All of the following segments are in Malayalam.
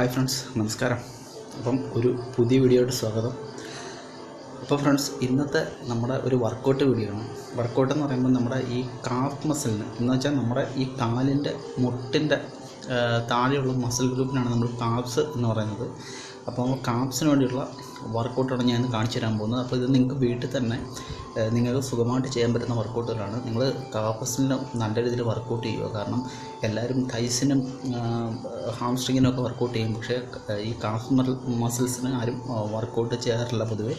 ഹായ് ഫ്രണ്ട്സ്, നമസ്കാരം. അപ്പം ഒരു പുതിയ വീഡിയോയുടെ സ്വാഗതം. അപ്പോൾ ഫ്രണ്ട്സ്, ഇന്നത്തെ നമ്മുടെ ഒരു വർക്കൗട്ട് വീഡിയോ ആണ്. വർക്കൗട്ട് എന്ന് പറയുമ്പോൾ നമ്മുടെ ഈ കാഫ് മസിലിന് എന്ന് വെച്ചാൽ നമ്മുടെ ഈ കാലിൻ്റെ മുട്ടിൻ്റെ താഴെയുള്ള മസിൽ ഗ്രൂപ്പിനാണ് നമ്മൾ കാഫ്സ് എന്ന് പറയുന്നത്. അപ്പോൾ കാഫ്സിന് വേണ്ടിയുള്ള വർക്കൗട്ടാണ് ഞാൻ കാണിച്ചു തരാൻ പോകുന്നത്. അപ്പോൾ ഇത് നിങ്ങൾക്ക് വീട്ടിൽ തന്നെ നിങ്ങൾക്ക് സുഖമായിട്ട് ചെയ്യാൻ പറ്റുന്ന വർക്കൗട്ടുകളാണ്. നിങ്ങൾ കാഫ്സിന് നല്ല രീതിയിൽ വർക്കൗട്ട് ചെയ്യുക. കാരണം എല്ലാവരും തൈസിനും ഹാംസ്ട്രിങ്ങിനും ഒക്കെ വർക്കൗട്ട് ചെയ്യും, പക്ഷേ ഈ കാഫ് മസിൽസിന് ആരും വർക്കൗട്ട് ചെയ്യാറില്ല പൊതുവേ.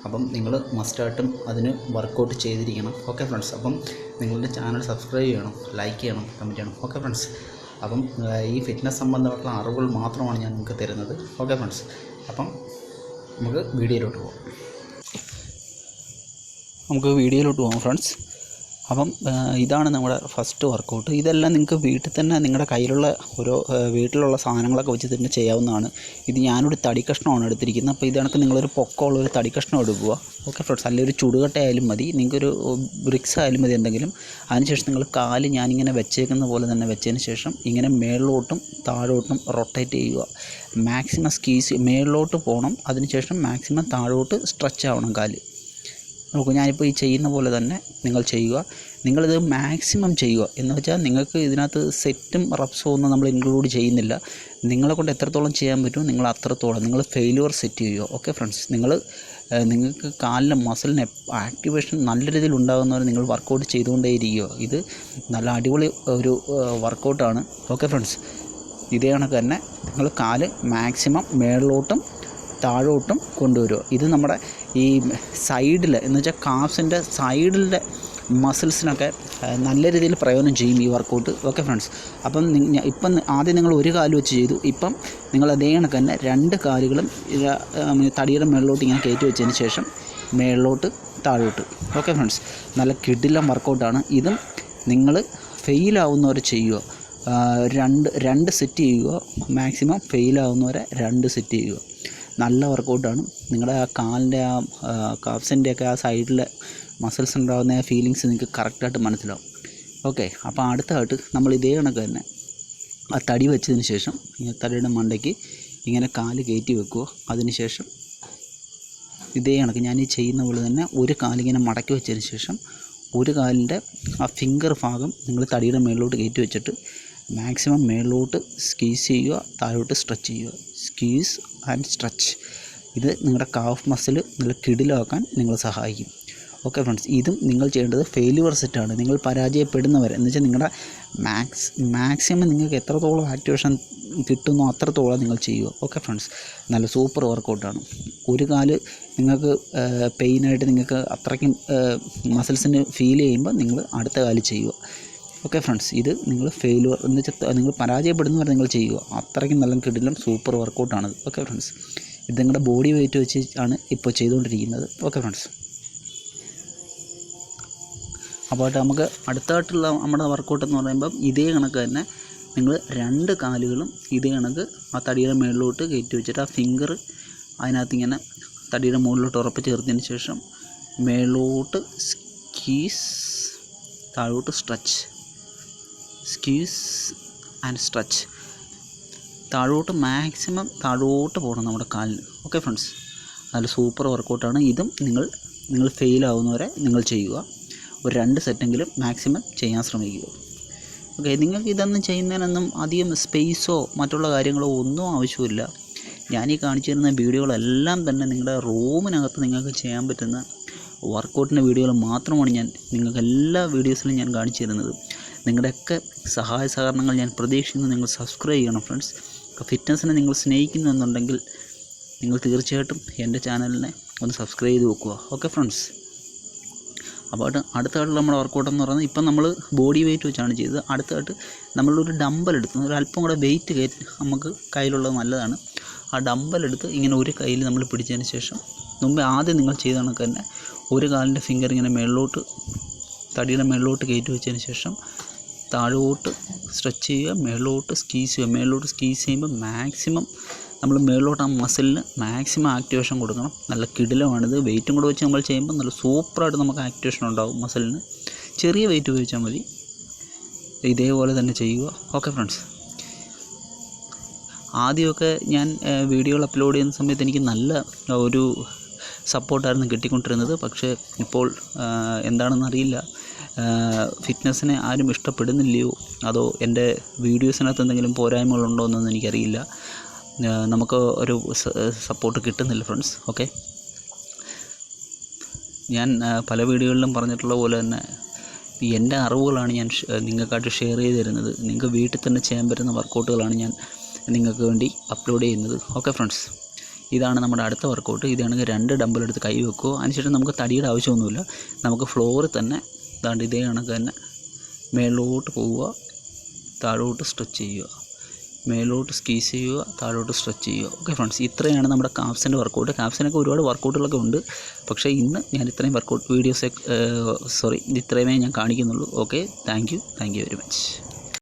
അപ്പം നിങ്ങൾ മസ്റ്റായിട്ടും അതിന് വർക്കൗട്ട് ചെയ്തിരിക്കണം. ഓക്കെ ഫ്രണ്ട്സ്, അപ്പം നിങ്ങളുടെ ചാനൽ സബ്സ്ക്രൈബ് ചെയ്യണം, ലൈക്ക് ചെയ്യണം, കമൻറ്റ് ചെയ്യണം. ഓക്കെ ഫ്രണ്ട്സ്, അപ്പം ഈ ഫിറ്റ്നസ് സംബന്ധമായിട്ടുള്ള അറിവുകൾ മാത്രമാണ് ഞാൻ നിങ്ങൾക്ക് തരുന്നത്. ഓക്കെ ഫ്രണ്ട്സ്, അപ്പം നമുക്ക് വീഡിയോയിലോട്ട് പോകാം ഫ്രണ്ട്സ്. അപ്പം ഇതാണ് നമ്മുടെ ഫസ്റ്റ് വർക്കൗട്ട്. ഇതെല്ലാം നിങ്ങൾക്ക് വീട്ടിൽ തന്നെ നിങ്ങളുടെ കയ്യിലുള്ള ഓരോ വീട്ടിലുള്ള സാധനങ്ങളൊക്കെ വെച്ച് തന്നെ ചെയ്യാവുന്നതാണ്. ഇത് ഞാനൊരു തടി കഷ്ണമാണ് എടുത്തിരിക്കുന്നത്. അപ്പോൾ ഇതണക്ക് നിങ്ങളൊരു പൊക്കമുള്ളൊരു തടി കഷ്ണം എടുക്കുക. ഓക്കെ ഫ്രണ്ട്സ്, അല്ലെങ്കിൽ ഒരു ചുടുകട്ട ആയാലും മതി, നിങ്ങൾക്കൊരു ബ്രിക്സ് ആയാലും മതി എന്തെങ്കിലും. അതിനുശേഷം നിങ്ങൾ കാല് ഞാനിങ്ങനെ വെച്ചേക്കുന്ന പോലെ തന്നെ വെച്ചതിന് ശേഷം ഇങ്ങനെ മേളിലോട്ടും താഴോട്ടും റൊട്ടേറ്റ് ചെയ്യുക. മാക്സിമം സ്ക്വീസ് മേളിലോട്ട് പോകണം, അതിനുശേഷം മാക്സിമം താഴോട്ട് സ്ട്രെച്ച് ആവണം കാല്. നോക്കൂ, ഞാനിപ്പോൾ ഈ ചെയ്യുന്ന പോലെ തന്നെ നിങ്ങൾ ചെയ്യുക. നിങ്ങളിത് മാക്സിമം ചെയ്യുക എന്ന് വെച്ചാൽ നിങ്ങൾക്ക് ഇതിനകത്ത് സെറ്റും റപ്സും ഒന്നും നമ്മൾ ഇൻക്ലൂഡ് ചെയ്യുന്നില്ല. നിങ്ങളെ കൊണ്ട് എത്രത്തോളം ചെയ്യാൻ പറ്റും നിങ്ങൾ അത്രത്തോളം നിങ്ങൾ ഫെയിലുവർ സെറ്റ് ചെയ്യുക. ഓക്കെ ഫ്രണ്ട്സ്, നിങ്ങൾക്ക് കാലിൻ്റെ മസിലിന് ആക്ടിവേഷൻ നല്ല രീതിയിൽ ഉണ്ടാകുന്നവരെ നിങ്ങൾ വർക്കൗട്ട് ചെയ്തുകൊണ്ടേ ഇരിക്കുക. ഇത് നല്ല അടിപൊളി ഒരു വർക്കൗട്ടാണ്. ഓക്കെ ഫ്രണ്ട്സ്, ഇതേ കണക്ക് തന്നെ നിങ്ങൾ കാല് മാക്സിമം മേളിലോട്ടും താഴോട്ടും കൊണ്ടുവരിക. ഇത് നമ്മുടെ ഈ സൈഡിൽ എന്ന് വെച്ചാൽ കാഫ്സിൻ്റെ സൈഡിലെ മസിൽസിനൊക്കെ നല്ല രീതിയിൽ പ്രയോജനം ചെയ്യും ഈ വർക്കൗട്ട്. ഓക്കെ ഫ്രണ്ട്സ്, അപ്പം ആദ്യം നിങ്ങൾ ഒരു കാല് വെച്ച് ചെയ്തു. ഇപ്പം നിങ്ങൾ അതേ കണക്ക് തന്നെ രണ്ട് കാലുകളും തടിയുടെ മേളിലോട്ട് ഇങ്ങനെ കയറ്റി വെച്ചതിന് ശേഷം മേളിലോട്ട് താഴോട്ട്. ഓക്കെ ഫ്രണ്ട്സ്, നല്ല കിടിലം വർക്കൗട്ടാണ്. ഇതും നിങ്ങൾ ഫെയിലാവുന്നവരെ ചെയ്യുക. രണ്ട് സെറ്റ് ചെയ്യുക. മാക്സിമം ഫെയിലാവുന്നവരെ 2 സെറ്റ് ചെയ്യുക. നല്ല വർക്കൗട്ടാണ്. നിങ്ങളുടെ ആ കാലിൻ്റെ കാഫ്സിൻ്റെയൊക്കെ ആ സൈഡിലെ മസിൽസ് ഉണ്ടാകുന്ന ആ ഫീലിങ്സ് നിങ്ങൾക്ക് കറക്റ്റായിട്ട് മനസ്സിലാവും. ഓക്കെ, അപ്പോൾ അടുത്തായിട്ട് നമ്മൾ ഇതേ കണക്ക് തന്നെ ആ തടി വെച്ചതിന് ശേഷം തടിയുടെ മണ്ടയ്ക്ക് ഇങ്ങനെ കാല് കയറ്റി വെക്കുക. അതിനുശേഷം ഇതേ കണക്ക് ഞാൻ ഈ ചെയ്യുന്ന പോലെ തന്നെ ഒരു കാലിങ്ങനെ മടക്കി വെച്ചതിന് ശേഷം ഒരു കാലിൻ്റെ ആ ഫിംഗർ ഭാഗം നിങ്ങൾ തടിയുടെ മേളിലോട്ട് കയറ്റി വെച്ചിട്ട് മാക്സിമം മേളിലോട്ട് സ്ക്വീസ് ചെയ്യുക, താഴോട്ട് സ്ട്രെച്ച് ചെയ്യുക. Squeeze and stretch. ഇത് നിങ്ങളുടെ കാഫ് മസിൽ നല്ല കിടിലാക്കാൻ നിങ്ങളെ സഹായിക്കും. ഓക്കെ ഫ്രണ്ട്സ്, ഇതും നിങ്ങൾ ചെയ്യേണ്ടത് ഫെയിലുവർ സെറ്റാണ്. നിങ്ങൾ പരാജയപ്പെടുന്നവരെ എന്ന് വെച്ചാൽ നിങ്ങളുടെ മാക്സിമം നിങ്ങൾക്ക് എത്രത്തോളം ആക്ടിവേഷൻ കിട്ടുന്നോ അത്രത്തോളം നിങ്ങൾ ചെയ്യുക. ഓക്കെ ഫ്രണ്ട്സ്, നല്ല സൂപ്പർ വർക്കൗട്ടാണ്. ഒരു കാല് നിങ്ങൾക്ക് പെയിനായിട്ട് നിങ്ങൾക്ക് അത്രയ്ക്കും മസിൽസിന് ഫീൽ ചെയ്യുമ്പോൾ നിങ്ങൾ അടുത്ത കാല് ചെയ്യുക. ഓക്കെ ഫ്രണ്ട്സ്, ഇത് നിങ്ങൾ ഫെയിലുവർ എന്ന് വെച്ചാൽ നിങ്ങൾ പരാജയപ്പെടുന്നവരെ നിങ്ങൾ ചെയ്യുക. അത്രയ്ക്കും നല്ല കിടിലം സൂപ്പർ വർക്കൗട്ടാണത്. ഓക്കെ ഫ്രണ്ട്സ്, ഇത് നിങ്ങളുടെ ബോഡി വെയിറ്റ് വെച്ച് ആണ് ഇപ്പോൾ ചെയ്തുകൊണ്ടിരിക്കുന്നത്. ഓക്കെ ഫ്രണ്ട്സ്, അപ്പോൾ നമുക്ക് അടുത്തായിട്ടുള്ള നമ്മുടെ വർക്കൗട്ട് എന്ന് പറയുമ്പം ഇതേ കണക്ക് തന്നെ നിങ്ങൾ 2 കാലുകളും ഇതേ കണക്ക് ആ തടിയുടെ മുകളിലോട്ട് കയറ്റി വെച്ചിട്ട് ആ ഫിംഗർ അതിനകത്ത് ഇങ്ങനെ തടിയുടെ മുകളിലോട്ട് ഉറപ്പിച്ച് ചേർത്തതിന് ശേഷം മേലോട്ട് സ്ക്വീസ്, താഴോട്ട് സ്ട്രെച്ച്, സ്ക്വീസ് ആൻഡ് സ്ട്രെച്ച്. താഴോട്ട് മാക്സിമം താഴോട്ട് പോകണം നമ്മുടെ കാലിന്. ഓക്കെ ഫ്രണ്ട്സ്, നല്ല സൂപ്പർ വർക്കൗട്ടാണ്. ഇതും നിങ്ങൾ ഫെയിലാവുന്നവരെ നിങ്ങൾ ചെയ്യുക. ഒരു 2 സെറ്റെങ്കിലും മാക്സിമം ചെയ്യാൻ ശ്രമിക്കുക. ഓക്കെ, നിങ്ങൾക്ക് ഇതൊന്നും ചെയ്യുന്നതിനൊന്നും അധികം സ്പേസോ മറ്റുള്ള കാര്യങ്ങളോ ഒന്നും ആവശ്യമില്ല. ഞാൻ ഈ കാണിച്ചു തരുന്ന വീഡിയോകളെല്ലാം തന്നെ നിങ്ങളുടെ റൂമിനകത്ത് നിങ്ങൾക്ക് ചെയ്യാൻ പറ്റുന്ന വർക്കൗട്ടിൻ്റെ വീഡിയോകൾ മാത്രമാണ് ഞാൻ നിങ്ങൾക്ക് എല്ലാ വീഡിയോസിലും ഞാൻ കാണിച്ചു തരുന്നത്. നിങ്ങളുടെയൊക്കെ സഹായ സഹകരണങ്ങൾ ഞാൻ പ്രതീക്ഷിക്കുന്നു. നിങ്ങൾ സബ്സ്ക്രൈബ് ചെയ്യണം ഫ്രണ്ട്സ്. ഫിറ്റ്നസ്സിനെ നിങ്ങൾ സ്നേഹിക്കുന്നുണ്ടെങ്കിൽ നിങ്ങൾ തീർച്ചയായിട്ടും എൻ്റെ ചാനലിനെ ഒന്ന് സബ്സ്ക്രൈബ് ചെയ്ത് വെക്കുക. ഓക്കെ ഫ്രണ്ട്സ്, അപ്പോൾ അടുത്തായിട്ടുള്ള നമ്മുടെ വർക്കൗട്ട് എന്ന് പറയുന്നത് ഇപ്പം നമ്മൾ ബോഡി വെയിറ്റ് വെച്ചാണ് ചെയ്തത്. അടുത്തായിട്ട് നമ്മളൊരു ഡമ്പൽ എടുത്ത് ഒരു അല്പം കൂടെ വെയിറ്റ് കയറ്റി നമുക്ക് കയ്യിലുള്ളത് നല്ലതാണ്. ആ ഡമ്പൽ എടുത്ത് ഇങ്ങനെ ഒരു കയ്യിൽ നമ്മൾ പിടിച്ചതിന് ശേഷം ആദ്യം നിങ്ങൾ ചെയ്ത കണക്ക് തന്നെ ഒരു കാലിൻ്റെ ഫിംഗർ ഇങ്ങനെ മേളിലോട്ട് തടിയുടെ മേളിലോട്ട് കയറ്റി വെച്ചതിന് ശേഷം താഴോട്ട് സ്ട്രെച്ച് ചെയ്യുക, മേളിലോട്ട് സ്ക്വീസ് ചെയ്യുക. മേളിലോട്ട് സ്ക്വീസ് ചെയ്യുമ്പോൾ മാക്സിമം നമ്മൾ മേളിലോട്ട് ആ മസിലിന് മാക്സിമം ആക്ടിവേഷൻ കൊടുക്കണം. നല്ല കിടിലമാണിത്. വെയിറ്റും കൂടെ വെച്ച് നമ്മൾ ചെയ്യുമ്പോൾ നല്ല സൂപ്പറായിട്ട് നമുക്ക് ആക്ടിവേഷൻ ഉണ്ടാകും മസിലിന്. ചെറിയ വെയിറ്റ് ഉപയോഗിച്ചാൽ മതി. ഇതേപോലെ തന്നെ ചെയ്യുക. ഓക്കെ ഫ്രണ്ട്സ്, ആദ്യമൊക്കെ ഞാൻ വീഡിയോകൾ അപ്ലോഡ് ചെയ്യുന്ന സമയത്ത് എനിക്ക് നല്ല ഒരു സപ്പോർട്ടായിരുന്നു കിട്ടിക്കൊണ്ടിരുന്നത്. പക്ഷേ ഇപ്പോൾ എന്താണെന്നറിയില്ല, ഫിറ്റ്നസ്സിനെ ആരും ഇഷ്ടപ്പെടുന്നില്ലയോ അതോ എൻ്റെ വീഡിയോസിനകത്ത് എന്തെങ്കിലും പോരായ്മകളുണ്ടോ എന്നൊന്നും എനിക്കറിയില്ല. നമുക്ക് ഒരു സപ്പോർട്ട് കിട്ടുന്നില്ല ഫ്രണ്ട്സ്. ഓക്കെ, ഞാൻ പല വീഡിയോകളിലും പറഞ്ഞിട്ടുള്ള പോലെ തന്നെ എൻ്റെ അറിവുകളാണ് ഞാൻ നിങ്ങൾക്കായിട്ട് ഷെയർ ചെയ്ത് തരുന്നത്. നിങ്ങൾക്ക് വീട്ടിൽ തന്നെ ചെയ്യാൻ പറ്റുന്ന വർക്കൗട്ടുകളാണ് ഞാൻ നിങ്ങൾക്ക് വേണ്ടി അപ്ലോഡ് ചെയ്യുന്നത്. ഓക്കെ ഫ്രണ്ട്സ്, ഇതാണ് നമ്മുടെ അടുത്ത വർക്കൗട്ട്. ഇതാണെങ്കിൽ 2 ഡംബൽ എടുത്ത് കൈ വെക്കുക. അതിനുശേഷം നമുക്ക് തടിയുടെ ആവശ്യമൊന്നുമില്ല. നമുക്ക് ഫ്ലോറിൽ തന്നെ ദാണ്ട് ഇതേ കണക്ക് തന്നെ മേലോട്ട് പോവുക, താഴോട്ട് സ്ട്രെച്ച് ചെയ്യുക, മേലോട്ട് സ്ക്വീസ് ചെയ്യുക, താഴോട്ട് സ്ട്രെച്ച് ചെയ്യുക. ഓക്കെ ഫ്രണ്ട്സ്, ഇത്രയാണ് നമ്മുടെ കാപ്സിൻ്റെ വർക്കൗട്ട്. കാപ്സിനൊക്കെ ഒരുപാട് വർക്കൗട്ടുകളൊക്കെ ഉണ്ട്, പക്ഷേ ഇന്ന് ഞാൻ ഇത്രയും ഇത്രയുമേ ഞാൻ കാണിക്കുന്നുള്ളൂ. Okay, thank you very much.